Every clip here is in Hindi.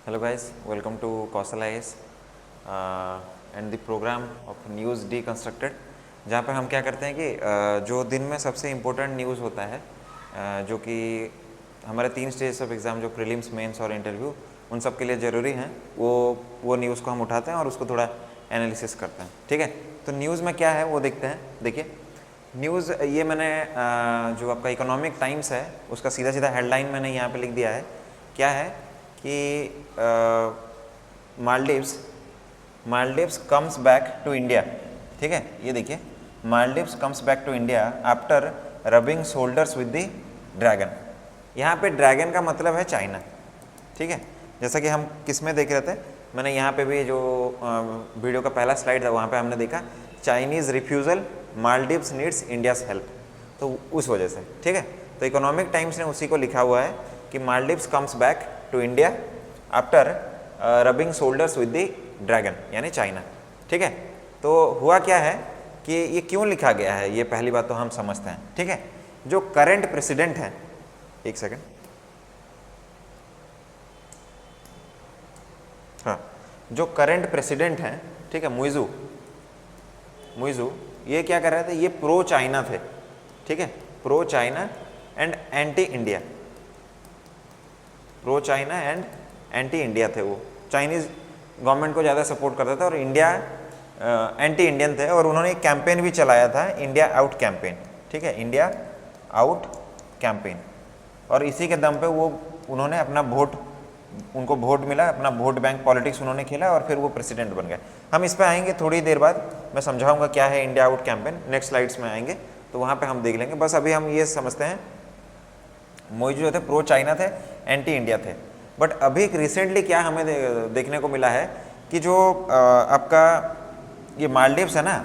Hello guys, welcome to Kausal IAS and the program of News Deconstructed, जहाँ पर हम क्या करते हैं कि जो दिन में सबसे इम्पोर्टेंट न्यूज़ होता है जो कि हमारे 3 स्टेज ऑफ एग्ज़ाम जो प्रीलिम्स, मेंस और इंटरव्यू उन सब के लिए ज़रूरी हैं, वो न्यूज़ को हम उठाते हैं और उसको थोड़ा एनालिसिस करते हैं। ठीक है, तो न्यूज़ में क्या है वो देखते हैं। देखिए न्यूज़ ये मैंने जो आपका इकोनॉमिक टाइम्स है उसका सीधा सीधा हेडलाइन मैंने यहाँ पे लिख दिया है। क्या है कि Maldives comes back to India. ठीक है, ये देखिए Maldives comes back to India after rubbing shoulders with the dragon. यहाँ पे ड्रैगन का मतलब है चाइना। ठीक है, जैसा कि हम किस में देख रहे थे, मैंने यहाँ पे भी जो वीडियो का पहला स्लाइड था वहाँ पे हमने देखा Chinese refusal Maldives needs India's help, तो उस वजह से। ठीक है, तो इकोनॉमिक टाइम्स ने उसी को लिखा हुआ है कि Maldives comes back to India after rubbing shoulders with the dragon, यानी चाइना। ठीक है, तो हुआ क्या है कि ये क्यों लिखा गया है, ये पहली बात तो हम समझते हैं। ठीक है, जो करंट प्रेसिडेंट है, एक सेकेंड, हाँ, जो करंट प्रेसिडेंट हैं, ठीक है, मुइजू ये क्या कर रहे थे, ये प्रो चाइना थे। ठीक है, pro China and anti India, pro China and anti India थे। वो चाइनीज़ गवर्नमेंट को ज़्यादा सपोर्ट करता था और इंडिया एंटी इंडियन थे, और उन्होंने एक कैंपेन भी चलाया था, इंडिया आउट कैंपेन। ठीक है, इंडिया आउट कैंपेन, और इसी के दम पे वो उन्होंने अपना उनको वोट मिला, अपना वोट बैंक पॉलिटिक्स उन्होंने खेला और फिर वो प्रेसिडेंट बन गए। हम इस पे आएंगे थोड़ी देर बाद, मैं समझाऊंगा क्या है India out campaign, next slides में आएंगे तो वहाँ पे हम देख लेंगे। बस अभी हम ये समझते हैं मोइजू जो थे प्रो चाइना थे, एंटी इंडिया थे। बट अभी रिसेंटली क्या हमें देखने को मिला है कि जो आपका ये मालदीव्स है ना,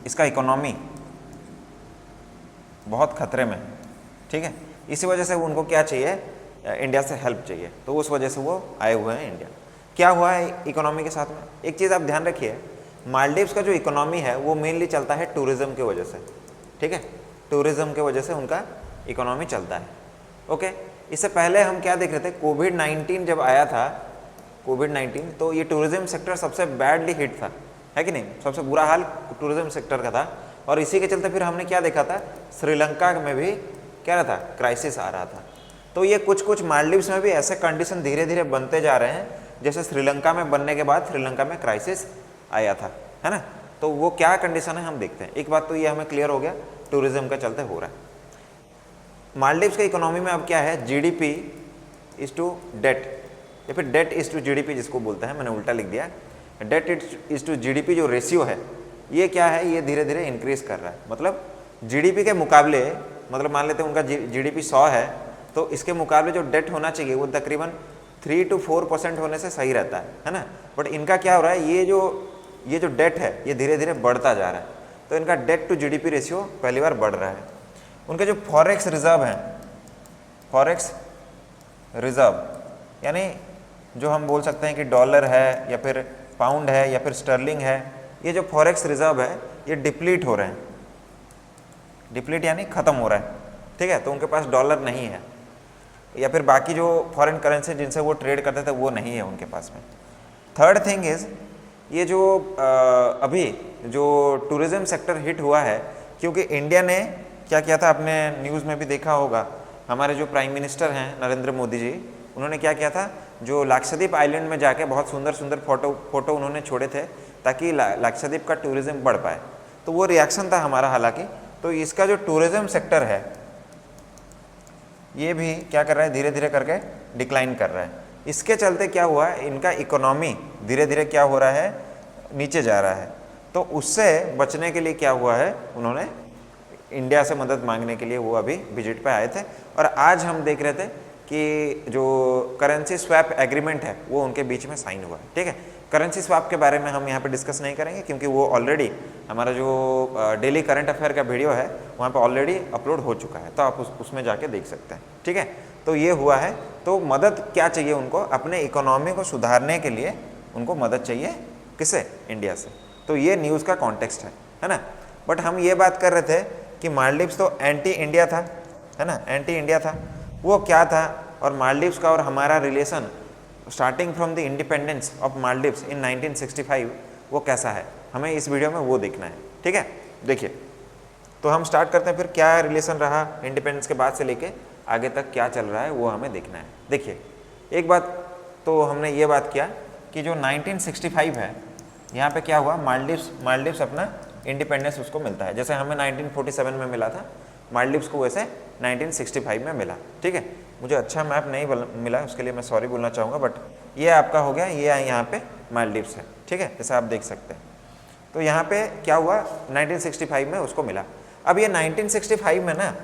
इसका इकोनॉमी बहुत खतरे में। ठीक है, इसी वजह से उनको क्या चाहिए, इंडिया से हेल्प चाहिए, तो उस वजह से वो आए हुए हैं इंडिया। क्या हुआ है इकोनॉमी के साथ में, एक चीज़ आप ध्यान रखिए, मालदीव्स का जो इकोनॉमी है वो मेनली चलता है टूरिज़्म की वजह से। ठीक है, टूरिज़्म की वजह से उनका इकोनॉमी चलता है। ओके, इससे पहले हम क्या देख रहे थे, कोविड-19 जब आया था, कोविड-19, तो ये टूरिज़्म सेक्टर सबसे बैडली हिट था, है कि नहीं, सबसे बुरा हाल टूरिज़्म सेक्टर का था। और इसी के चलते फिर हमने क्या देखा था, श्रीलंका में भी क्या रहा था, क्राइसिस आ रहा था। तो ये कुछ मालदीव्स में भी ऐसे कंडीशन धीरे धीरे बनते जा रहे हैं जैसे श्रीलंका में बनने के बाद श्रीलंका में क्राइसिस आया था, है ना। तो वो क्या कंडीशन है हम देखते हैं। एक बात तो ये हमें क्लियर हो गया, टूरिज्म का चलते हो रहा है। मालदीव्स के इकोनॉमी में अब क्या है, जीडीपी इज टू डेट, या फिर डेट इज टू जीडीपी जिसको बोलते हैं, मैंने उल्टा लिख दिया, डेट इज टू जीडीपी जो रेशियो है ये क्या है, ये धीरे धीरे इंक्रीज कर रहा है। मतलब जीडीपी के मुकाबले, मतलब मान लेते हैं उनका जीडीपी 100 है, तो इसके मुकाबले जो डेट होना चाहिए वो तकरीबन 3 to 4% होने से सही रहता है ना। बट इनका क्या हो रहा है, ये जो डेट है ये धीरे धीरे बढ़ता जा रहा है, तो इनका डेट टू जीडीपी रेशियो पहली बार बढ़ रहा है। उनके जो फॉरेक्स रिजर्व हैं, फॉरेक्स रिजर्व यानी जो हम बोल सकते हैं कि डॉलर है या फिर पाउंड है या फिर स्टर्लिंग है, ये जो फॉरेक्स रिजर्व है ये डिप्लीट हो रहे हैं, डिप्लीट यानी ख़त्म हो रहा है। ठीक है, तो उनके पास डॉलर नहीं है, या फिर बाकी जो फॉरेन करेंसी जिनसे वो ट्रेड करते थे वो नहीं है उनके पास में। थर्ड थिंग इज़, ये जो अभी जो टूरिज़्म सेक्टर हिट हुआ है, क्योंकि इंडिया ने क्या किया था, आपने न्यूज़ में भी देखा होगा, हमारे जो प्राइम मिनिस्टर हैं नरेंद्र मोदी जी, उन्होंने क्या किया था, जो लक्षद्वीप आइलैंड में जाके बहुत सुंदर सुंदर फोटो उन्होंने छोड़े थे ताकि लक्षद्वीप का टूरिज़्म बढ़ पाए। तो वो रिएक्शन था हमारा, हालांकि तो इसका जो टूरिज़्म सेक्टर है ये भी क्या कर रहा है, धीरे धीरे करके डिक्लाइन कर रहा है। इसके चलते क्या हुआ है, इनका इकोनॉमी धीरे धीरे क्या हो रहा है, नीचे जा रहा है। तो उससे बचने के लिए क्या हुआ है, उन्होंने इंडिया से मदद मांगने के लिए वो अभी विजिट पे आए थे। और आज हम देख रहे थे कि जो करेंसी स्वैप एग्रीमेंट है वो उनके बीच में साइन हुआ है। ठीक है, करेंसी स्वैप के बारे में हम यहाँ पे डिस्कस नहीं करेंगे क्योंकि वो ऑलरेडी हमारा जो डेली करंट अफेयर का वीडियो है वहाँ पे ऑलरेडी अपलोड हो चुका है, तो आप उसमें जाके देख सकते हैं। ठीक है, तो ये हुआ है। तो मदद क्या चाहिए उनको, अपने इकोनॉमी को सुधारने के लिए उनको मदद चाहिए, किसे, इंडिया से। तो ये न्यूज़ का कॉन्टेक्स्ट है ना। बट हम ये बात कर रहे थे कि मालदीव्स तो एंटी इंडिया था, है ना, एंटी इंडिया था। वो क्या था, और मालदीव्स का और हमारा relation starting from the independence of Maldives in 1965 वो कैसा है, हमें इस वीडियो में वो देखना है। ठीक है, देखिए तो हम स्टार्ट करते हैं, फिर क्या रिलेशन रहा इंडिपेंडेंस के बाद से लेके आगे तक क्या चल रहा है वो हमें देखना है। देखिए एक बात तो हमने ये बात किया कि जो 1965 है यहाँ पे क्या हुआ, मालदीव्स अपना इंडिपेंडेंस उसको मिलता है, जैसे हमें 1947 में मिला था, मालदीव्स को वैसे 1965 में मिला। ठीक है, मुझे अच्छा मैप नहीं मिला उसके लिए मैं सॉरी बोलना चाहूँगा, बट ये आपका हो गया, ये यहाँ पे मालदीव्स है। ठीक है, जैसे आप देख सकते हैं। तो यहाँ पे क्या हुआ 1965 में उसको मिला। अब ये 1965 में ना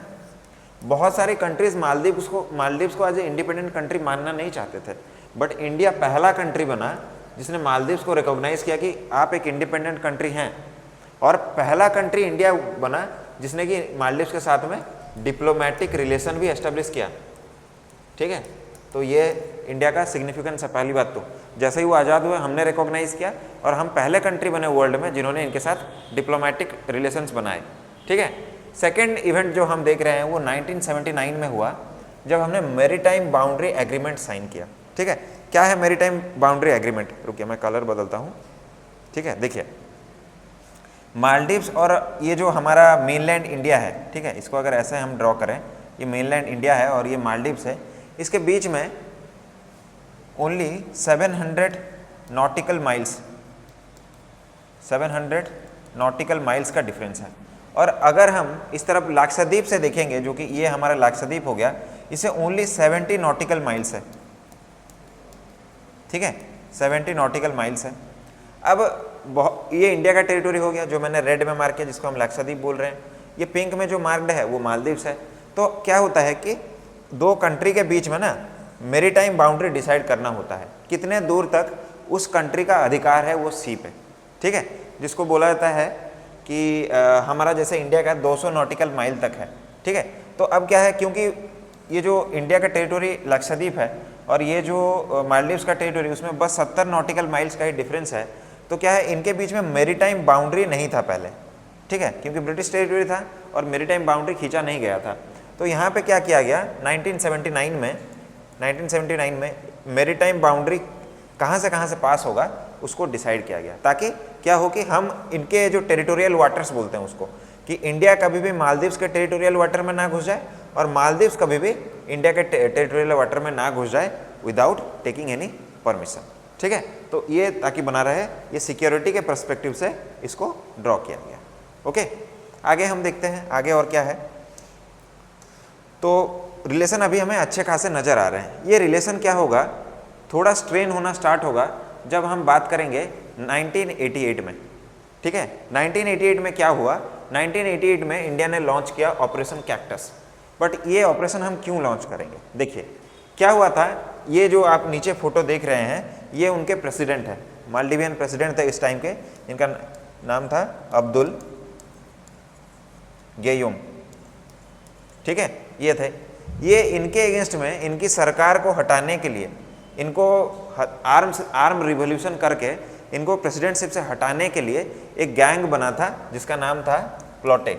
बहुत सारी कंट्रीज मालदीव्स को एज ए इंडिपेंडेंट कंट्री मानना नहीं चाहते थे, बट इंडिया पहला कंट्री बना जिसने मालदीव्स को रिकॉग्नाइज किया कि आप एक इंडिपेंडेंट कंट्री हैं, और पहला कंट्री इंडिया बना जिसने कि मालदीव्स के साथ में डिप्लोमेटिक रिलेशन भी एस्टेब्लिश किया। ठीक है, तो ये इंडिया का सिग्निफिकेंस है। पहली बात तो जैसे ही वो आज़ाद हुए हमने रिकॉग्नाइज किया, और हम पहले कंट्री बने वर्ल्ड में जिन्होंने इनके साथ डिप्लोमेटिक रिलेशंस बनाए। ठीक है, सेकेंड इवेंट जो हम देख रहे हैं वो 1979 में हुआ, जब हमने मैरीटाइम बाउंड्री एग्रीमेंट साइन किया। ठीक है, क्या है मैरीटाइम बाउंड्री एग्रीमेंट, रुकिए मैं कलर बदलता हूँ। ठीक है, देखिए मालदीव्स और ये जो हमारा मेनलैंड इंडिया है, ठीक है, इसको अगर ऐसे हम ड्रॉ करें, ये मेनलैंड इंडिया है और ये मालदीव्स है, इसके बीच में only 700 nautical miles 700 nautical miles का डिफरेंस है। और अगर हम इस तरफ लाक्षाद्वीप से देखेंगे, जो कि ये हमारा लाक्षाद्वीप हो गया, इसे ओनली 70 नॉटिकल माइल्स है। ठीक है, 70 नॉटिकल माइल्स है। अब ये इंडिया का टेरिटोरी हो गया जो मैंने रेड में मार्क किया, जिसको हम लाक्षाद्वीप बोल रहे हैं। ये पिंक में जो मार्क्ड है वो मालदीव्स है। तो क्या होता है कि दो कंट्री के बीच में ना मैरीटाइम बाउंड्री डिसाइड करना होता है, कितने दूर तक उस कंट्री का अधिकार है वो सी पे। ठीक है, जिसको बोला जाता है कि हमारा जैसे इंडिया का 200 नॉटिकल माइल तक है। ठीक है, तो अब क्या है, क्योंकि ये जो इंडिया का टेरिटोरी लक्षद्वीप है और ये जो मालदीव्स का टेरिटोरी, उसमें बस 70 नॉटिकल माइल्स का ही डिफरेंस है। तो क्या है, इनके बीच में मैरीटाइम बाउंड्री नहीं था पहले। ठीक है, क्योंकि ब्रिटिश टेरिटोरी था और मैरीटाइम बाउंड्री खींचा नहीं गया था। तो यहाँ पे क्या किया गया 1979 में मैरीटाइम बाउंड्री कहाँ से पास होगा उसको डिसाइड किया गया, ताकि क्या हो कि हम इनके जो टेरिटोरियल वाटर्स बोलते हैं उसको, कि इंडिया कभी भी मालदीव्स के टेरिटोरियल वाटर में ना घुस जाए और मालदीव्स कभी भी इंडिया के टेरिटोरियल वाटर में ना घुस जाए विदाउट टेकिंग एनी परमिशन। ठीक है, तो ये ताकि बना रहे, ये सिक्योरिटी के पर्सपेक्टिव से इसको ड्रॉ किया गया। ओके, आगे हम देखते हैं आगे और क्या है। तो रिलेशन अभी हमें अच्छे खासे नज़र आ रहे हैं। ये रिलेशन क्या होगा, थोड़ा स्ट्रेन होना स्टार्ट होगा जब हम बात करेंगे 1988 में। ठीक है, 1988 में क्या हुआ, 1988 में इंडिया ने लॉन्च किया ऑपरेशन कैक्टस। बट ये ऑपरेशन हम क्यों लॉन्च करेंगे, देखिए क्या हुआ था। ये जो आप नीचे फोटो देख रहे हैं ये उनके प्रेसिडेंट हैं, मालदीवियन प्रेसिडेंट थे इस टाइम के, इनका नाम था अब्दुल गेयूम। ठीक है, ये थे, ये इनके अगेंस्ट में इनकी सरकार को हटाने के लिए, इनको आर्म रिवॉल्यूशन करके इनको प्रेसिडेंटशिप से हटाने के लिए एक गैंग बना था जिसका नाम था प्लॉटे।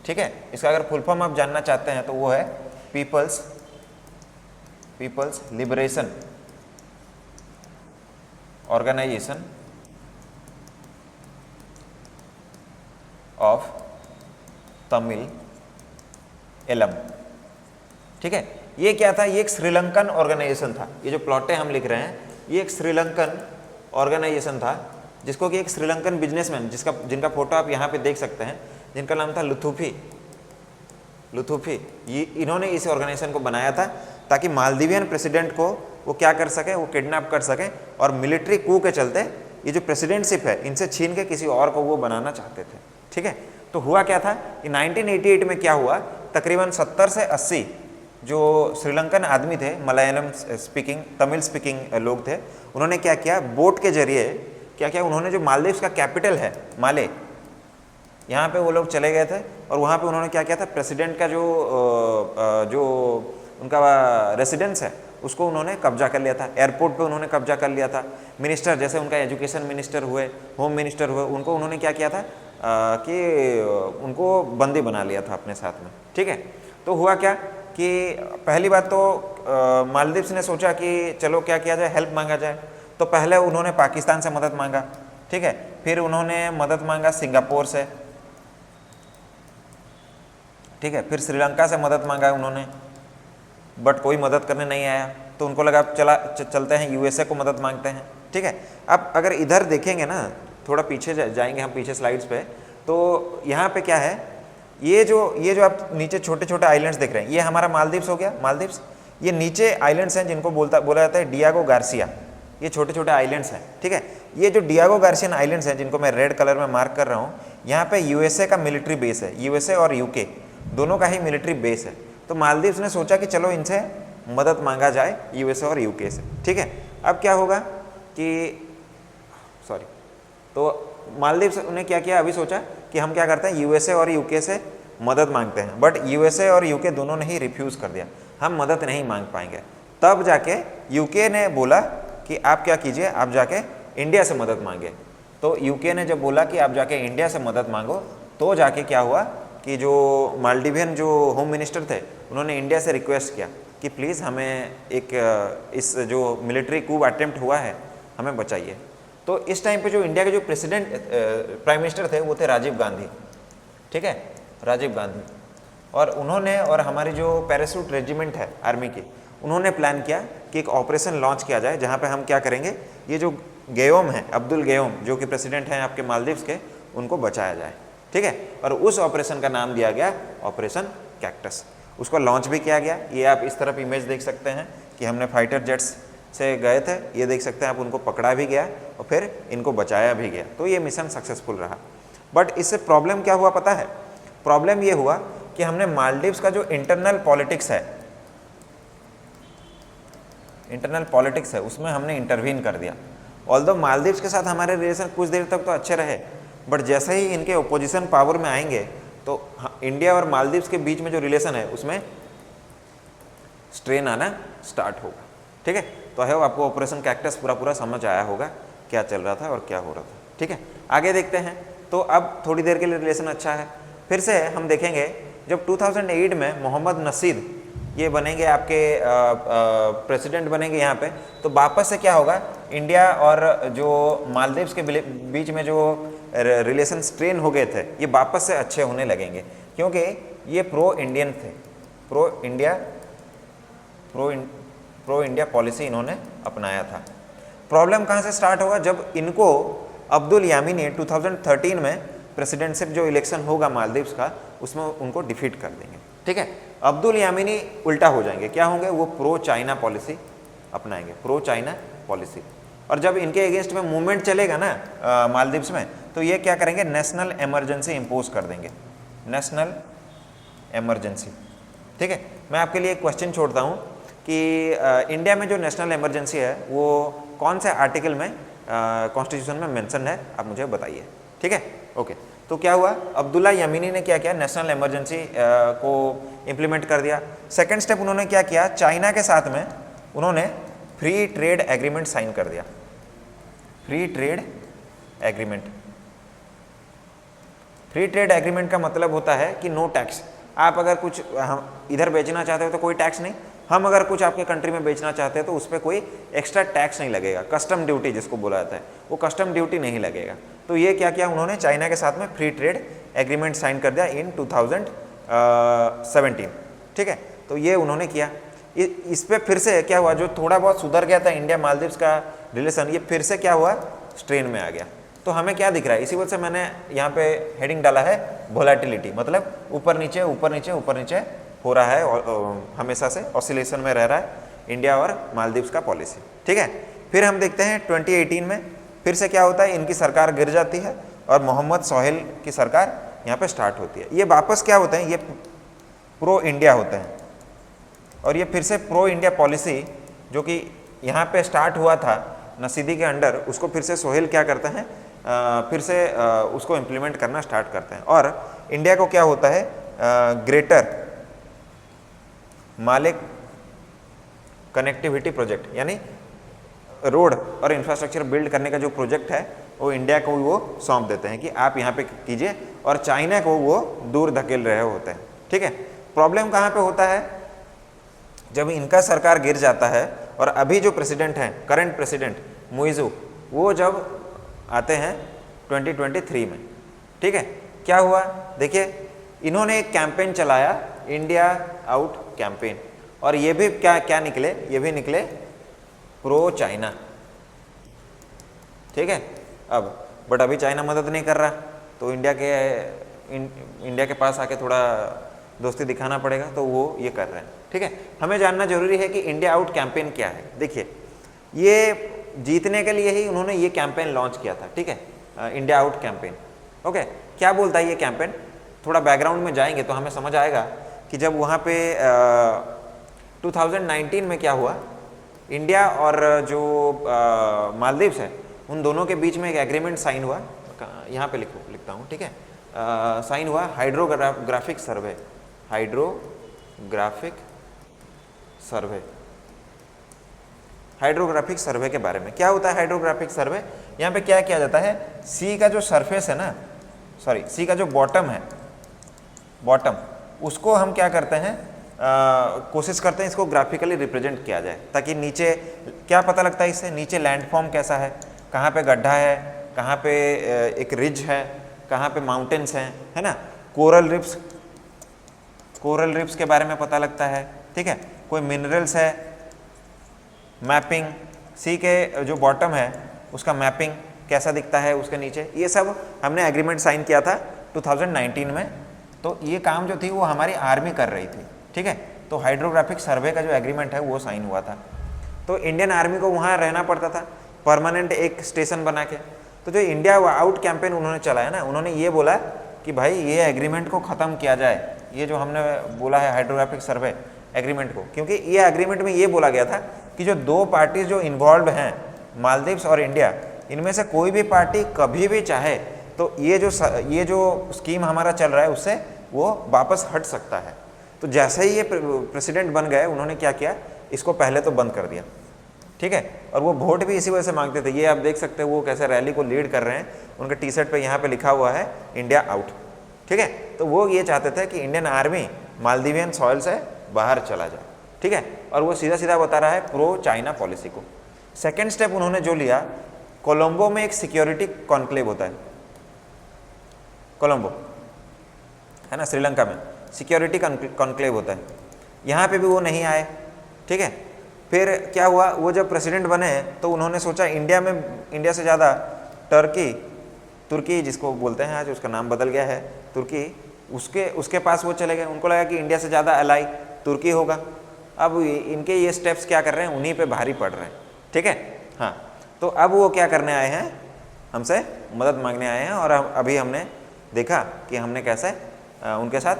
ठीक है, इसका अगर फुल फॉर्म आप जानना चाहते हैं तो वो है people's liberation organization of Tamil Eelam. ठीक है, ये क्या था, ये एक श्रीलंकन ऑर्गेनाइजेशन था। ये जो प्लॉटे हम लिख रहे हैं ये एक श्रीलंकन ऑर्गेनाइजेशन था, जिसको कि एक श्रीलंकन बिजनेसमैन जिनका फोटो आप यहाँ पे देख सकते हैं, जिनका नाम था लुथुफी। ये इन्होंने इस ऑर्गेनाइजेशन को बनाया था ताकि मालदीवियन प्रेसिडेंट को वो क्या कर सके, वो किडनैप कर सकें, और मिलिट्री कू के चलते ये जो प्रेसिडेंटशिप है इनसे छीन के किसी और को वो बनाना चाहते थे। ठीक है, तो हुआ क्या था कि 1988 में क्या हुआ, तकरीबन 70 से 80 जो श्रीलंकन आदमी थे, मलयालम स्पीकिंग तमिल स्पीकिंग लोग थे, उन्होंने क्या किया, बोट के जरिए क्या किया, उन्होंने जो मालदीव्स का कैपिटल है माले, यहाँ पे वो लोग चले गए थे और वहाँ पे उन्होंने क्या किया था, प्रेसिडेंट का जो उनका रेसिडेंस है उसको उन्होंने कब्जा कर लिया था। एयरपोर्ट पे उन्होंने कब्जा कर लिया था। मिनिस्टर जैसे उनका एजुकेशन मिनिस्टर हुए, होम मिनिस्टर हुए, उनको उन्होंने क्या किया था कि उनको बंदी बना लिया था अपने साथ में। ठीक है, तो हुआ क्या, कि पहली बात तो मालदीव्स ने सोचा कि चलो क्या किया जाए, हेल्प मांगा जाए। तो पहले उन्होंने पाकिस्तान से मदद मांगा, ठीक है, फिर उन्होंने मदद मांगा सिंगापुर से, ठीक है, फिर श्रीलंका से मदद मांगा उन्होंने, बट कोई मदद करने नहीं आया। तो उनको लगा चलते हैं यूएसए को मदद मांगते हैं, ठीक है। अब अगर इधर देखेंगे ना, थोड़ा पीछे जाएंगे हम, पीछे स्लाइड्स पे, तो यहाँ पे क्या है, ये जो आप नीचे छोटे छोटे आइलैंड्स देख रहे हैं, ये हमारा मालदीव्स हो गया, मालदीव्स। ये नीचे आइलैंड्स हैं जिनको बोला जाता है डियागो गार्सिया, ये छोटे छोटे आइलैंड्स हैं, ठीक है। ये जो डियागो गार्सियन आइलैंड्स हैं जिनको मैं रेड कलर में मार्क कर रहा हूँ, यहाँ पे यूएसए का मिलिट्री बेस है, यूएसए और यूके दोनों का ही मिलिट्री बेस है। तो मालदीव्स ने सोचा कि चलो इनसे मदद मांगा जाए, यूएसए और यूके से, ठीक है। अब क्या होगा कि तो मालदीव्स ने क्या किया, अभी सोचा कि हम क्या करते हैं, यूएसए और यूके से मदद मांगते हैं, बट यूएसए और यूके दोनों ने ही रिफ्यूज़ कर दिया, हम मदद नहीं मांग पाएंगे। तब जाके यूके ने बोला कि आप क्या कीजिए, आप जाके इंडिया से मदद मांगे। तो यूके ने जब बोला कि आप जाके इंडिया से मदद मांगो, तो जाके क्या हुआ कि जो मालदीवियन जो होम मिनिस्टर थे, उन्होंने इंडिया से रिक्वेस्ट किया कि प्लीज़ हमें एक इस जो मिलिट्री कूप अटेम्प्ट हुआ है हमें बचाइए। तो इस टाइम पे जो इंडिया के जो प्राइम मिनिस्टर थे वो थे राजीव गांधी, ठीक है, राजीव गांधी। और उन्होंने और हमारी जो पैराशूट रेजिमेंट है आर्मी की, उन्होंने प्लान किया कि एक ऑपरेशन लॉन्च किया जाए जहाँ पे हम क्या करेंगे, ये जो गयोम है, अब्दुल गयोम जो कि प्रेसिडेंट हैं आपके मालदीव्स के, उनको बचाया जाए, ठीक है। और उस ऑपरेशन का नाम दिया गया ऑपरेशन कैक्टस। उसको लॉन्च भी किया गया। ये आप इस तरफ इमेज देख सकते हैं कि हमने फाइटर जेट्स से गए थे, ये देख सकते हैं आप, उनको पकड़ा भी गया और फिर इनको बचाया भी गया। तो ये मिशन सक्सेसफुल रहा। बट इससे प्रॉब्लम क्या हुआ पता है, प्रॉब्लम ये हुआ कि हमने मालदीव्स का जो इंटरनल पॉलिटिक्स है उसमें हमने इंटरवीन कर दिया। ऑल्दो मालदीव्स के साथ हमारे रिलेशन कुछ देर तक तो अच्छे रहे, बट जैसे ही इनके ओपोजिशन पावर में आएंगे तो इंडिया और मालदीव्स के बीच में जो रिलेशन है उसमें स्ट्रेन आना स्टार्ट होगा, ठीक है। तो आई होप आपको ऑपरेशन कैक्टस पूरा समझ आया होगा क्या चल रहा था और क्या हो रहा था, ठीक है। आगे देखते हैं। तो अब थोड़ी देर के लिए रिलेशन अच्छा है। फिर से हम देखेंगे जब 2008 में मोहम्मद नशीद ये बनेंगे आपके प्रेसिडेंट बनेंगे यहाँ पे, तो वापस से क्या होगा, इंडिया और जो मालदीव्स के बीच में जो रिलेशन स्ट्रेन हो गए थे ये वापस से अच्छे होने लगेंगे, क्योंकि ये प्रो इंडियन थे, प्रो इंडिया पॉलिसी इन्होंने अपनाया था। प्रॉब्लम कहाँ से स्टार्ट होगा, जब इनको अब्दुल यामीनी 2013 में प्रेसिडेंटशिप जो इलेक्शन होगा मालदीव्स का, उसमें उनको डिफीट कर देंगे, ठीक है। अब्दुल यामीनी उल्टा हो जाएंगे, क्या होंगे, वो प्रो चाइना पॉलिसी अपनाएंगे, प्रो चाइना पॉलिसी। और जब इनके अगेंस्ट में मूवमेंट चलेगा ना मालदीव्स में, तो ये क्या करेंगे, नेशनल इमरजेंसी इम्पोज कर देंगे, नेशनल इमरजेंसी, ठीक है। मैं आपके लिए एक क्वेश्चन छोड़ता हूँ कि इंडिया में जो नेशनल इमरजेंसी है वो कौन से आर्टिकल में कॉन्स्टिट्यूशन में मेंशन है, आप मुझे बताइए, ठीक है। ओके, तो क्या हुआ, अब्दुल्ला यमीनी ने क्या किया, नेशनल इमरजेंसी को इम्प्लीमेंट कर दिया। सेकंड स्टेप उन्होंने क्या किया, चाइना के साथ में उन्होंने फ्री ट्रेड एग्रीमेंट साइन कर दिया, free trade agreement. Free trade agreement का मतलब होता है कि नो टैक्स। आप अगर कुछ हम इधर बेचना चाहते हो तो कोई टैक्स नहीं, हम अगर कुछ आपके कंट्री में बेचना चाहते हैं तो उस पर कोई एक्स्ट्रा टैक्स नहीं लगेगा, कस्टम ड्यूटी जिसको बोला जाता है, वो कस्टम ड्यूटी नहीं लगेगा। तो ये क्या किया उन्होंने, चाइना के साथ में फ्री ट्रेड एग्रीमेंट साइन कर दिया इन 2017, ठीक है। तो ये उन्होंने किया। इस पे फिर से क्या हुआ, जो थोड़ा बहुत सुधर गया था इंडिया मालदीव्स का रिलेशन, ये फिर से क्या हुआ, स्ट्रेन में आ गया। तो हमें क्या दिख रहा है, इसी वजह से मैंने यहाँ पे हेडिंग डाला है वोलेटिलिटी, मतलब ऊपर नीचे ऊपर नीचे ऊपर नीचे हो रहा है, हमेशा से ऑसिलेशन में रह रहा है इंडिया और मालदीव्स का पॉलिसी, ठीक है। फिर हम देखते हैं 2018 में फिर से क्या होता है, इनकी सरकार गिर जाती है और मोहम्मद सोहेल की सरकार यहाँ पे स्टार्ट होती है। ये वापस क्या होते हैं, ये प्रो इंडिया होते हैं, और ये फिर से प्रो इंडिया पॉलिसी जो कि यहाँ पे स्टार्ट हुआ था नसीदी के अंडर, उसको फिर से सोहेल क्या करते हैं, फिर से उसको इम्प्लीमेंट करना स्टार्ट करते हैं। और इंडिया को क्या होता है, ग्रेटर मालिक कनेक्टिविटी प्रोजेक्ट, यानी रोड और इंफ्रास्ट्रक्चर बिल्ड करने का जो प्रोजेक्ट है वो इंडिया को वो सौंप देते हैं कि आप यहाँ पे कीजिए, और चाइना को वो दूर धकेल रहे होते हैं, ठीक है। प्रॉब्लम कहाँ पे होता है जब इनका सरकार गिर जाता है और अभी जो प्रेसिडेंट हैं, करंट प्रेसिडेंट मुइज़ू, वो जब आते हैं 2023 में, ठीक है, क्या हुआ देखिए, इन्होंने एक कैंपेन चलाया, इंडिया आउट कैंपेन, और ये भी क्या निकले, ये भी निकले प्रो चाइना, ठीक है। अब बट अभी चाइना मदद नहीं कर रहा, तो इंडिया के पास आके थोड़ा दोस्ती दिखाना पड़ेगा, तो वो ये कर रहे हैं, ठीक है। हमें जानना जरूरी है कि इंडिया आउट कैंपेन क्या है। देखिए, ये जीतने के लिए ही उन्होंने ये कैंपेन लॉन्च किया था, ठीक है, इंडिया आउट कैंपेन। ओके, क्या बोलता है ये कैंपेन, थोड़ा बैकग्राउंड में जाएंगे तो हमें समझ आएगा कि जब वहाँ पे 2019 में क्या हुआ, इंडिया और जो मालदीव्स है, उन दोनों के बीच में एक एग्रीमेंट साइन हुआ, यहाँ पे लिखता हूँ, ठीक है, साइन हुआ हाइड्रोग्राफिक सर्वे, हाइड्रोग्राफिक सर्वे के बारे में। क्या होता है हाइड्रोग्राफिक सर्वे, यहाँ पे क्या किया जाता है, सी का जो सरफेस है ना, सॉरी सी का जो बॉटम है, बॉटम, उसको हम क्या करते हैं, कोशिश करते हैं इसको ग्राफिकली रिप्रेजेंट किया जाए, ताकि नीचे क्या पता लगता है इससे, नीचे लैंडफॉर्म कैसा है, कहाँ पे गड्ढा है, कहाँ पे एक रिज है, कहाँ पे माउंटेन्स हैं, है ना, कोरल रिप्स के बारे में पता लगता है, ठीक है, कोई मिनरल्स है, मैपिंग, सी के जो बॉटम है उसका मैपिंग कैसा दिखता है उसके नीचे, ये सब हमने एग्रीमेंट साइन किया था 2019 में। तो ये काम जो थी वो हमारी आर्मी कर रही थी, ठीक है। तो हाइड्रोग्राफिक सर्वे का जो एग्रीमेंट है वो साइन हुआ था, तो इंडियन आर्मी को वहाँ रहना पड़ता था परमानेंट एक स्टेशन बना के। तो जो इंडिया आउट कैंपेन उन्होंने चलाया ना, उन्होंने ये बोला कि भाई ये एग्रीमेंट को ख़त्म किया जाए, ये जो हमने बोला है हाइड्रोग्राफिक सर्वे एग्रीमेंट को, क्योंकि ये एग्रीमेंट में ये बोला गया था कि जो दो पार्टीज जो इन्वॉल्व हैं, मालदीव्स और इंडिया, इनमें से कोई भी पार्टी कभी भी चाहे तो ये जो स्कीम हमारा चल रहा है उससे वो वापस हट सकता है। तो जैसे ही ये प्रेसिडेंट बन गए, उन्होंने क्या किया, इसको पहले तो बंद कर दिया, ठीक है। और वो वोट भी इसी वजह से मांगते थे, ये आप देख सकते हैं वो कैसे रैली को लीड कर रहे हैं, उनके टी शर्ट पे यहाँ पे लिखा हुआ है इंडिया आउट, ठीक है। तो वो ये चाहते थे कि इंडियन आर्मी मालदीवियन सॉइल से बाहर चला जाए, ठीक है। और वो सीधा सीधा बता रहा है प्रो चाइना पॉलिसी को। सेकेंड स्टेप उन्होंने जो लिया, कोलंबो में एक सिक्योरिटी कॉन्क्लेव होता है, कोलंबो है ना, श्रीलंका में सिक्योरिटी कॉन्क्लेव होता है, यहाँ पे भी वो नहीं आए, ठीक है। फिर क्या हुआ, वो जब प्रेसिडेंट बने तो उन्होंने सोचा इंडिया से ज़्यादा तुर्की जिसको बोलते हैं आज, उसका नाम बदल गया है तुर्की, उसके पास वो चले गए। उनको लगा कि इंडिया से ज़्यादा अलाई तुर्की होगा। अब इनके ये स्टेप्स क्या कर रहे हैं, उन्हीं पे भारी पड़ रहे हैं, ठीक है। हाँ, तो अब वो क्या करने आए हैं, हमसे मदद मांगने आए हैं। और अभी हमने देखा कि हमने कैसे उनके साथ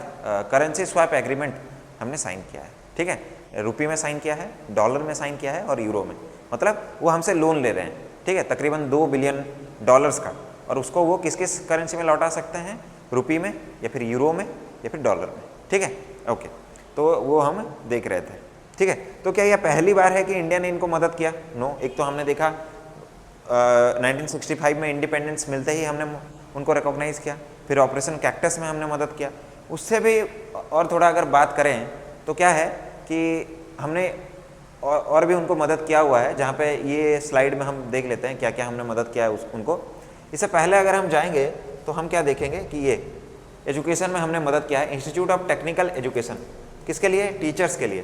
करेंसी स्वैप एग्रीमेंट हमने साइन किया है, ठीक है। रुपये में साइन किया है, डॉलर में साइन किया है और यूरो में, मतलब वो हमसे लोन ले रहे हैं, ठीक है, तकरीबन $2 बिलियन का, और उसको वो किस किस करेंसी में लौटा सकते हैं, रुपये में या फिर यूरो में या फिर डॉलर में, ठीक है। ओके, तो वो हम देख रहे थे, ठीक है। तो क्या यह पहली बार है कि इंडिया ने इनको मदद किया? नो। एक तो हमने देखा 1965 में इंडिपेंडेंस मिलते ही हमने उनको रिकॉग्नाइज़ किया, फिर ऑपरेशन कैक्टस में हमने मदद किया। उससे भी और थोड़ा अगर बात करें तो क्या है कि हमने और भी उनको मदद किया हुआ है, जहाँ पे ये स्लाइड में हम देख लेते हैं क्या क्या हमने मदद किया है उनको। इससे पहले अगर हम जाएंगे तो हम क्या देखेंगे कि ये एजुकेशन में हमने मदद किया है, इंस्टीट्यूट ऑफ टेक्निकल एजुकेशन, किसके लिए? टीचर्स के लिए,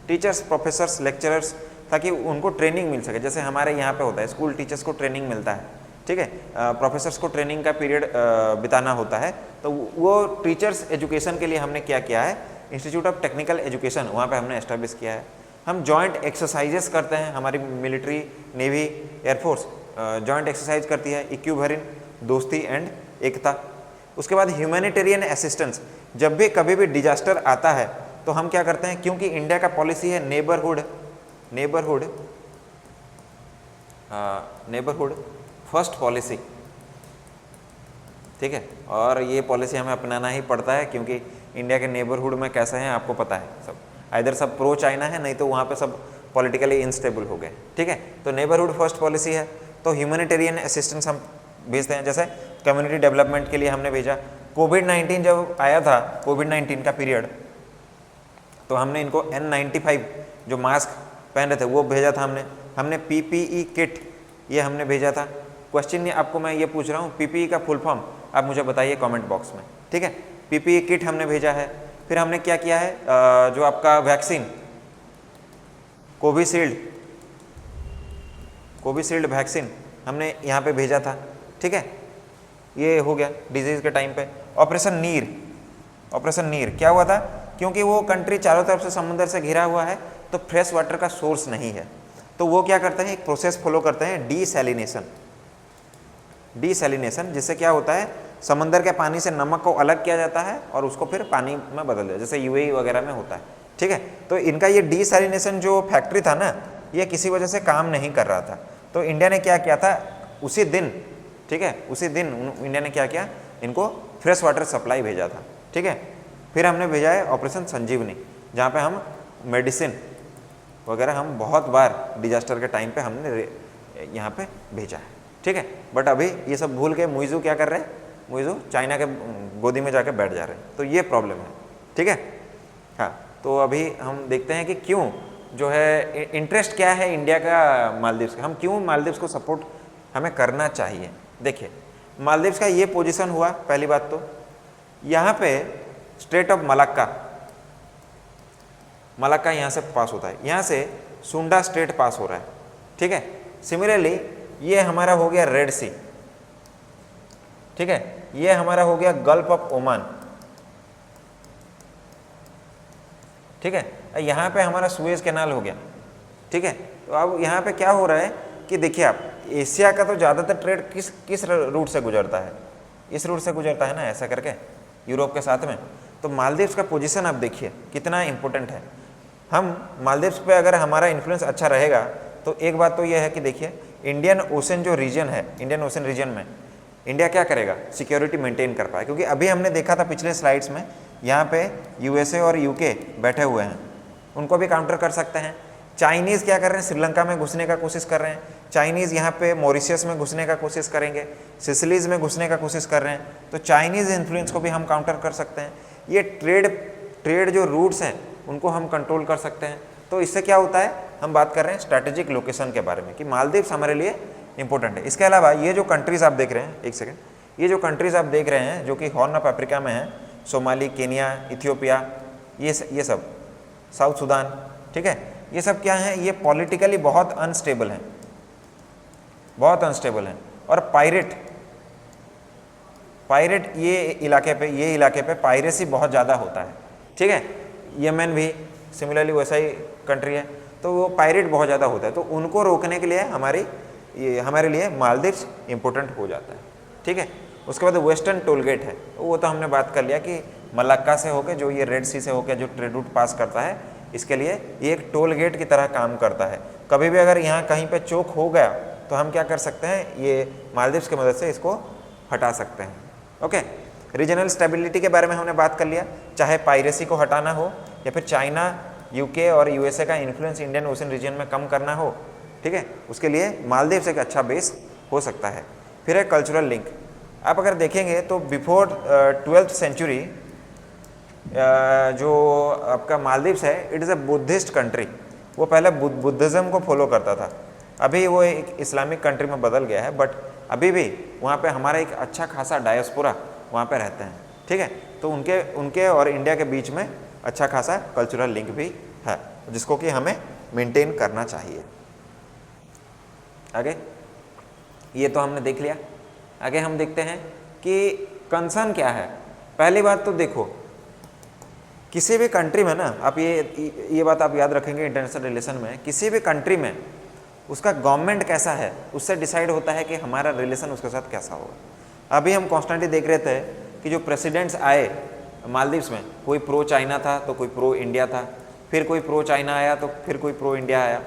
टीचर्स, प्रोफेसर्स, लेक्चरर्स, ताकि उनको ट्रेनिंग मिल सके। जैसे हमारे यहाँ पे होता है, स्कूल टीचर्स को ट्रेनिंग मिलता है, ठीक है, प्रोफेसर्स को ट्रेनिंग का पीरियड बिताना होता है, तो वो टीचर्स एजुकेशन के लिए हमने क्या किया है, इंस्टीट्यूट ऑफ टेक्निकल एजुकेशन वहाँ पे हमने एस्टेब्लिश किया है। हम जॉइंट एक्सरसाइजेस करते हैं, हमारी military, navy, air force joint exercise करती है, इक्विवेरिन, दोस्ती एंड एकता। उसके बाद ह्यूमैनिटेरियन असिस्टेंस, जब भी कभी भी डिजास्टर आता है तो हम क्या करते हैं, क्योंकि इंडिया का पॉलिसी है नेबरहुड फर्स्ट पॉलिसी, ठीक है, और ये पॉलिसी हमें अपनाना ही पड़ता है, क्योंकि इंडिया के नेबरहुड में कैसे हैं आपको पता है, सब इधर सब प्रो चाइना है, नहीं तो वहाँ पे सब पॉलिटिकली इनस्टेबल हो गए, ठीक है। तो नेबरहुड फर्स्ट पॉलिसी है, तो ह्यूमैनिटेरियन असिस्टेंस हम भेजते हैं। जैसे कम्युनिटी डेवलपमेंट के लिए हमने भेजा। कोविड-19 जब आया था, कोविड-19 का पीरियड, तो हमने इनको N95 जो मास्क पहन रहे थे वो भेजा था हमने PPE किट ये हमने भेजा था। क्वेश्चन ये आपको मैं ये पूछ रहा हूँ, PPE का फुल फॉर्म आप मुझे बताइए कमेंट बॉक्स में, ठीक है। PPE किट हमने भेजा है। फिर हमने क्या किया है, जो आपका वैक्सीन कोविशील्ड वैक्सीन हमने यहाँ पे भेजा था, ठीक है। ये हो गया डिजीज़ के टाइम पे। ऑपरेशन नीर क्या हुआ था, क्योंकि वो कंट्री चारों तरफ से समुद्र से घिरा हुआ है तो फ्रेश वाटर का सोर्स नहीं है, तो वो क्या करते हैं, एक प्रोसेस फॉलो करते हैं, डीसैलिनेशन, जिससे क्या होता है समंदर के पानी से नमक को अलग किया जाता है और उसको फिर पानी में बदल दिया, जैसे यूएई वगैरह में होता है, ठीक है। तो इनका ये डीसैलिनेशन जो फैक्ट्री था ना, ये किसी वजह से काम नहीं कर रहा था, तो इंडिया ने क्या किया था उसी दिन, ठीक है, उसी दिन इंडिया ने क्या किया, इनको फ्रेश वाटर सप्लाई भेजा था, ठीक है। फिर हमने भेजा है ऑपरेशन संजीवनी, जहाँ पे हम मेडिसिन वगैरह हम बहुत बार डिजास्टर के टाइम पे हमने यहाँ पे भेजा है, ठीक है। बट अभी ये सब भूल के मुइज़ू क्या कर रहे हैं, मुइज़ू चाइना के गोदी में जाके बैठ जा रहे हैं, तो ये प्रॉब्लम है, ठीक है। हाँ, तो अभी हम देखते हैं कि क्यों जो है इंटरेस्ट क्या है इंडिया का मालदीव्स का, हम क्यों मालदीव्स को सपोर्ट हमें करना चाहिए। देखिए मालदीव्स का ये पोजीशन हुआ, पहली बात तो यहाँ पे स्ट्रेट ऑफ मलाक्का यहाँ से पास होता है, यहाँ से सुंडा स्ट्रेट पास हो रहा है, ठीक है। सिमिलरली ये हमारा हो गया रेड सी, ठीक है, ये हमारा हो गया गल्फ ऑफ ओमान, ठीक है। यहाँ पे हमारा सुएज कैनाल हो गया, ठीक है। तो अब यहाँ पे क्या हो रहा है कि देखिए आप, एशिया का तो ज़्यादातर ट्रेड किस रूट से गुजरता है, इस रूट से गुजरता है ना, ऐसा करके यूरोप के साथ में। तो मालदीव्स का पोजीशन आप देखिए कितना इंपॉर्टेंट है। हम मालदीव्स पे अगर हमारा इन्फ्लुएंस अच्छा रहेगा तो एक बात तो यह है कि देखिए इंडियन ओशन जो रीजन है, इंडियन ओशन रीजन में इंडिया क्या करेगा, सिक्योरिटी मेंटेन कर पाए, क्योंकि अभी हमने देखा था पिछले स्लाइड्स में, यहाँ पे यूएसए और यूके बैठे हुए हैं, उनको भी काउंटर कर सकते हैं। चाइनीज़ क्या कर रहे हैं, श्रीलंका में घुसने का कोशिश कर रहे हैं, चाइनीज़ यहाँ पे मॉरिशस में घुसने का कोशिश करेंगे, सिसिलीज़ में घुसने का कोशिश कर रहे हैं, तो चाइनीज़ इन्फ्लुएंस को भी हम काउंटर कर सकते हैं। ये ट्रेड जो रूट्स हैं उनको हम कंट्रोल कर सकते हैं। तो इससे क्या होता है, हम बात कर रहे हैं स्ट्रैटेजिक लोकेशन के बारे में कि मालदीव्स हमारे लिए इंपॉर्टेंट है। इसके अलावा ये जो कंट्रीज़ आप देख रहे हैं, एक सेकेंड, ये जो कंट्रीज़ आप देख रहे हैं जो कि हॉर्न ऑफ अफ्रीका में हैं, सोमाली, केनिया, इथियोपिया, ये सब, साउथ सुदान, ठीक है, ये सब क्या हैं, ये पॉलिटिकली बहुत अनस्टेबल हैं, बहुत अनस्टेबल हैं। और पायरेट ये इलाके पे पायरेसी बहुत ज़्यादा होता है, ठीक है। यमन भी सिमिलरली वैसा ही कंट्री है, तो वो पायरेट बहुत ज़्यादा होता है, तो उनको रोकने के लिए हमारे लिए मालदीव्स इंपॉर्टेंट हो जाता है, ठीक है। उसके बाद वेस्टर्न टोल गेट है, वो तो हमने बात कर लिया कि मलाक्का से होकर जो ये रेड सी से होकर जो ट्रेड रूट पास करता है, इसके लिए ये एक टोल गेट की तरह काम करता है। कभी भी अगर यहाँ कहीं पे चोक हो गया तो हम क्या कर सकते हैं, ये मालदीव्स की मदद से इसको हटा सकते हैं, ओके। रीजनल स्टेबिलिटी के बारे में हमने बात कर लिया, चाहे पायरेसी को हटाना हो या फिर चाइना, यूके और यूएसए का इन्फ्लुएंस इंडियन ओशन रीजन में कम करना हो, ठीक है, उसके लिए मालदीव्स एक अच्छा बेस हो सकता है। फिर है कल्चरल लिंक। आप अगर देखेंगे तो बिफोर 12th सेंचुरी जो आपका मालदीव्स है, it is a Buddhist country. वो पहले बुद्धिज़्म को फॉलो करता था, अभी वो एक इस्लामिक कंट्री में बदल गया है, बट अभी भी वहाँ पे हमारा एक अच्छा खासा डायस्पोरा वहाँ पे रहते हैं, ठीक है। तो उनके और इंडिया के बीच में अच्छा खासा कल्चरल लिंक भी है, जिसको कि हमें मेंटेन करना चाहिए। आगे ये तो हमने देख लिया, आगे हम देखते हैं कि कंसर्न क्या है। पहली बात तो देखो, किसी भी कंट्री में ना, आप ये बात आप याद रखेंगे इंटरनेशनल रिलेशन में, किसी भी कंट्री में उसका गवर्नमेंट कैसा है उससे डिसाइड होता है कि हमारा रिलेशन उसके साथ कैसा होगा। अभी हम कॉन्स्टेंटली देख रहे थे कि जो प्रेसिडेंट्स आए मालदीव्स में, कोई प्रो चाइना था तो कोई प्रो इंडिया था, फिर कोई प्रो चाइना आया तो फिर कोई प्रो इंडिया आया,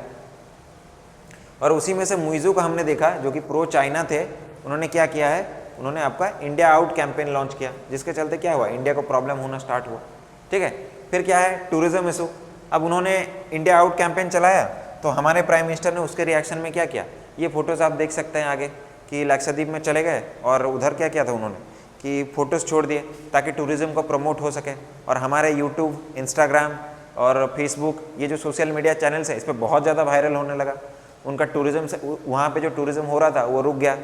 और उसी में से मुइज़ू का हमने देखा जो कि प्रो चाइना थे, उन्होंने क्या किया है, उन्होंने आपका इंडिया आउट कैंपेन लॉन्च किया, जिसके चलते क्या हुआ, इंडिया को प्रॉब्लम होना स्टार्ट हुआ, ठीक है। फिर क्या है, टूरिज्म इशू। अब उन्होंने इंडिया आउट कैंपेन चलाया तो हमारे प्राइम मिनिस्टर ने उसके रिएक्शन में क्या किया, ये फोटोज़ आप देख सकते हैं आगे कि लक्षद्वीप में चले गए और उधर क्या किया था उन्होंने कि फ़ोटोज़ छोड़ दिए ताकि टूरिज़्म को प्रमोट हो सके, और हमारे यूट्यूब, इंस्टाग्राम और फेसबुक, ये जो सोशल मीडिया चैनल्स है, इस पर बहुत ज़्यादा वायरल होने लगा। उनका टूरिज्म से, वहाँ पे जो टूरिज्म हो रहा था वो रुक गया।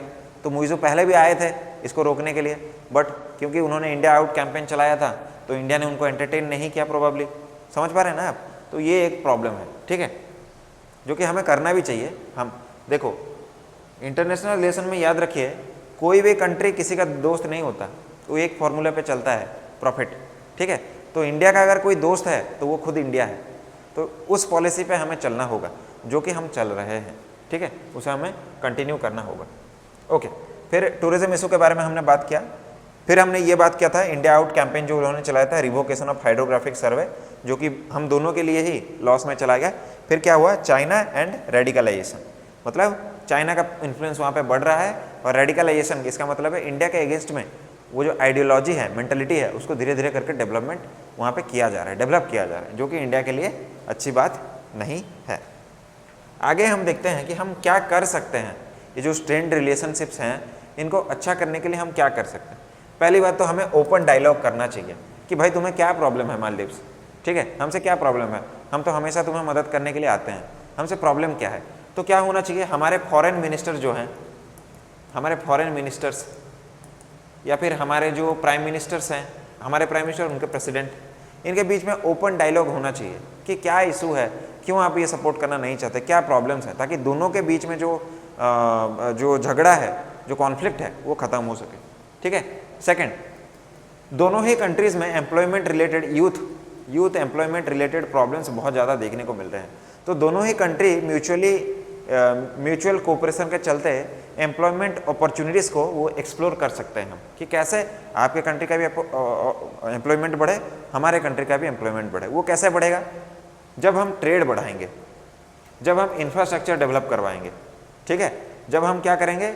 तो मुइज़ो पहले भी आए थे इसको रोकने के लिए, बट क्योंकि उन्होंने इंडिया आउट कैंपेन चलाया था तो इंडिया ने उनको एंटरटेन नहीं किया प्रोबेबली। समझ पा रहे हैं ना आप? तो ये एक प्रॉब्लम है, ठीक है, जो कि हमें करना भी चाहिए। हम देखो, इंटरनेशनल रिलेशन में याद रखिए, कोई भी कंट्री किसी का दोस्त नहीं होता, वो एक फॉर्मूले पे चलता है, प्रॉफिट, ठीक है। तो इंडिया का अगर कोई दोस्त है तो वो खुद इंडिया है। तो उस पॉलिसी पे हमें चलना होगा जो कि हम चल रहे हैं, ठीक है, उसे हमें कंटिन्यू करना होगा। ओके, फिर टूरिज्म इशू के बारे में हमने बात किया। फिर हमने ये बात किया था इंडिया आउट कैंपेन जो उन्होंने चलाया था, रिवोकेशन ऑफ हाइड्रोग्राफिक सर्वे, जो कि हम दोनों के लिए ही लॉस में चला गया। फिर क्या हुआ, चाइना एंड रेडिकलाइजेशन, मतलब चाइना का इन्फ्लुएंस वहाँ पे बढ़ रहा है, और रेडिकलाइजेशन इसका मतलब है इंडिया के अगेंस्ट में वो जो आइडियोलॉजी है, मेंटलिटी है, उसको धीरे धीरे करके डेवलपमेंट वहाँ पे किया जा रहा है, डेवलप किया जा रहा है, जो कि इंडिया के लिए अच्छी बात नहीं है। आगे हम देखते हैं कि हम क्या कर सकते हैं, ये जो स्ट्रेंड रिलेशनशिप्स हैं इनको अच्छा करने के लिए हम क्या कर सकते हैं। पहली बात तो हमें ओपन डायलॉग करना चाहिए कि भाई तुम्हें क्या प्रॉब्लम है मालदीव्स, ठीक है, हमसे क्या प्रॉब्लम है, हम तो हमेशा तुम्हें मदद करने के लिए आते हैं, हमसे प्रॉब्लम क्या है। तो क्या होना चाहिए, हमारे फॉरेन मिनिस्टर जो हैं, हमारे फॉरेन मिनिस्टर्स या फिर हमारे जो प्राइम मिनिस्टर्स हैं, हमारे प्राइम मिनिस्टर, उनके प्रेसिडेंट, इनके बीच में ओपन डायलॉग होना चाहिए कि क्या इशू है, क्यों आप ये सपोर्ट करना नहीं चाहते, क्या प्रॉब्लम्स हैं, ताकि दोनों के बीच में जो झगड़ा है, जो कॉन्फ्लिक्ट है, वो ख़त्म हो सके, ठीक है। सेकंड, दोनों ही कंट्रीज़ में employment related youth employment related problems बहुत ज़्यादा देखने को मिल रहे हैं। तो दोनों ही कंट्री म्यूचुअल कोऑपरेशन के चलते एम्प्लॉयमेंट अपॉर्चुनिटीज़ को वो एक्सप्लोर कर सकते हैं हम, कि कैसे आपके कंट्री का भी एम्प्लॉयमेंट बढ़े, हमारे कंट्री का भी एम्प्लॉयमेंट बढ़े। वो कैसे बढ़ेगा, जब हम ट्रेड बढ़ाएंगे, जब हम इंफ्रास्ट्रक्चर डेवलप करवाएंगे, ठीक है, जब हम क्या करेंगे,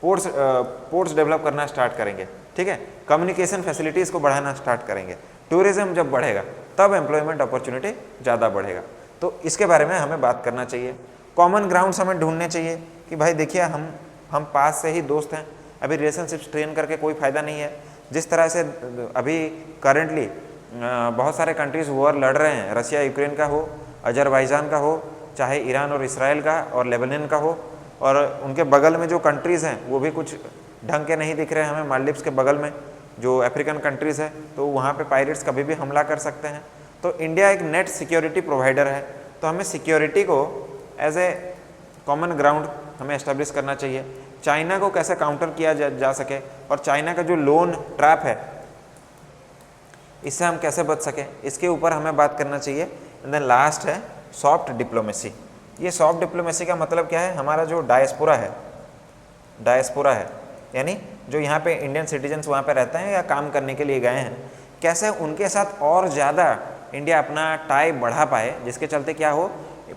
पोर्ट्स डेवलप करना स्टार्ट करेंगे, ठीक है, कम्युनिकेशन फैसिलिटीज़ को बढ़ाना स्टार्ट करेंगे, टूरिज्म जब बढ़ेगा तब एम्प्लॉयमेंट अपॉर्चुनिटी ज़्यादा बढ़ेगा। तो इसके बारे में हमें बात करना चाहिए। कॉमन ग्राउंड्स हमें ढूंढने चाहिए कि भाई देखिए, हम पास से ही दोस्त हैं, अभी रिलेशनशिप स्ट्रेन करके कोई फ़ायदा नहीं है। जिस तरह से अभी करेंटली बहुत सारे कंट्रीज़ वॉर लड़ रहे हैं, रसिया यूक्रेन का हो, अजरबैजान का हो, चाहे ईरान और इसराइल का और लेबनान का हो, और उनके बगल में जो कंट्रीज़ हैं वो भी कुछ ढंग के नहीं दिख रहे हैं हमें। मालदीव्स के बगल में जो अफ्रीकन कंट्रीज़ है, तो वहाँ पे पायरेट्स कभी भी हमला कर सकते हैं। तो इंडिया एक नेट सिक्योरिटी प्रोवाइडर है, तो हमें सिक्योरिटी को एज ए कॉमन ग्राउंड हमें एस्टेब्लिश करना चाहिए। चाइना को कैसे काउंटर किया जा सके, और चाइना का जो लोन ट्रैप है इससे हम कैसे बच सकें, इसके ऊपर हमें बात करना चाहिए। एंड देन लास्ट है सॉफ्ट डिप्लोमेसी। ये सॉफ्ट डिप्लोमेसी का मतलब क्या है, हमारा जो डायस्पोरा है, यानी जो यहाँ पे इंडियन सिटीजन्स वहाँ पे रहते हैं या काम करने के लिए गए हैं, कैसे उनके साथ और ज़्यादा इंडिया अपना टाई बढ़ा पाए, जिसके चलते क्या हो,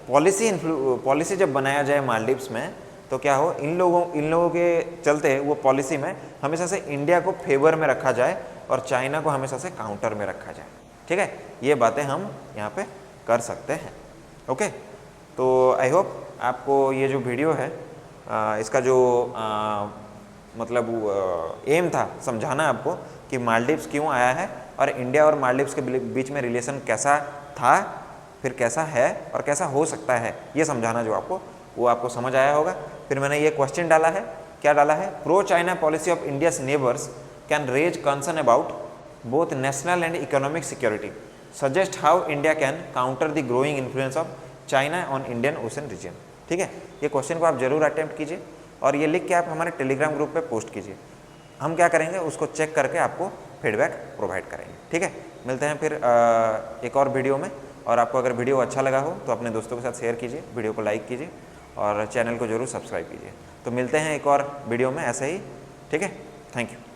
पॉलिसी जब बनाया जाए मालदीव्स में, तो क्या हो, इन लोगों के चलते वो पॉलिसी में हमेशा से इंडिया को फेवर में रखा जाए और चाइना को हमेशा से काउंटर में रखा जाए, ठीक है। ये बातें हम यहाँ पे कर सकते हैं। ओके, तो आई होप आपको ये जो वीडियो है इसका जो मतलब एम था समझाना आपको कि मालदीव्स क्यों आया है और इंडिया और मालदीव्स के बीच में रिलेशन कैसा था, फिर कैसा है और कैसा हो सकता है, ये समझाना जो आपको समझ आया होगा। फिर मैंने ये क्वेश्चन डाला है, क्या डाला है, pro China policy of India's neighbours can raise concern about both national and economic security, suggest how India can counter the growing influence of China on Indian Ocean region. ठीक है, ये क्वेश्चन को आप जरूर अटेम्प्ट कीजिए और ये लिख के आप हमारे टेलीग्राम ग्रुप पे पोस्ट कीजिए। हम क्या करेंगे, उसको चेक करके आपको फीडबैक प्रोवाइड करेंगे। ठीक है, मिलते हैं फिर एक और वीडियो में। और आपको अगर वीडियो अच्छा लगा हो तो अपने दोस्तों के साथ शेयर कीजिए, वीडियो को लाइक कीजिए और चैनल को जरूर सब्सक्राइब कीजिए। तो मिलते हैं एक और वीडियो में ऐसे ही। ठीक है, थैंक यू।